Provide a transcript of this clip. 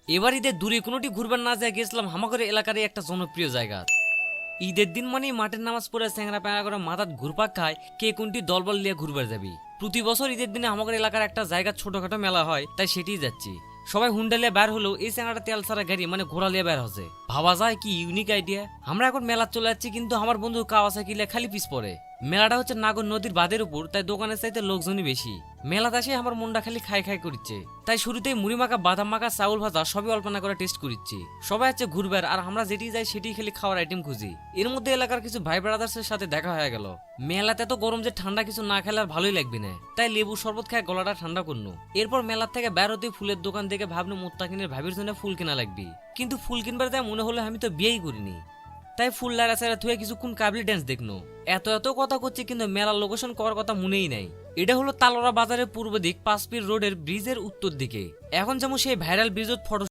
এবার ঈদের দূরে কোনোটি ঘুরবার না যায় গেছিলাম আমাদের এলাকারই একটা জনপ্রিয় জায়গা। ঈদের দিন মানে মাঠের নামাজ পড়ে চ্যাংরা প্যাংরা করে মাথার ঘুরপাক খায় কে কোনটি দলবল নিয়ে ঘুরবার যাবি। প্রতি বছর ঈদের দিনে আমাদের এলাকার একটা জায়গা ছোটখাটো মেলা হয়, তাই সেটিই যাচ্ছি। সবাই হুন্ডা লিয়ে বের হলো, এই চ্যাংরাটা তেল ছাড়া গাড়ি মানে ঘোড়া লিয়ে বের হচ্ছে। ভাবা যায় কি ইউনিক আইডিয়া। আমরা এখন মেলা চলে যাচ্ছি, কিন্তু আমার বন্ধু কাওয়াসাকি লিয়ে খালি পিছ পড়ে। মেলাটা হচ্ছে নাগর নদীর বাঁধের উপর, তাই দোকানের চাইতে লোকজনই বেশি। মেলাতে এসে আমার মনটা খালি খাই খাই করছে, তাই শুরুতেই মুড়ি মাখা বাদাম মাখা চাউল ভাজা সবই অল্পনা করে টেস্ট করছি। সবাই আছে ঘুরবার, আর আমরা যেটি যাই সেটি খালি খাওয়ার আইটেম খুঁজি। এর মধ্যে এলাকার কিছু ভাই ব্রাদার্সের সাথে দেখা হয়ে গেল। মেলাতে তো গরম যে ঠান্ডা কিছু না খেলে আর ভালোই লাগবে না, তাই লেবু শরবত খায় গলাটা ঠান্ডা করলো। এরপর মেলার থেকে বের হতে ফুলের দোকান দেখে ভাবলো মুত্তাকিনের ভাবির জন্য ফুল কেনা লাগবে, কিন্তু ফুল কিনবার যায় মনে হলো আমি তো বিয়েই করিনি। তাই ফুল লাড়া ছাড়া থুয়ে কিছুক্ষণ কাবলি ড্যান্স দেখনো। এত এত কথা করছে কিন্তু মেলার লোকেশন করার কথা মনেই নাই। এটা হলো তালোরা বাজারের পূর্ব দিক 5 পীর রোডের ব্রিজের উত্তর দিকে। এখন যেমন সেই ভাইরাল ব্রিজের ফটো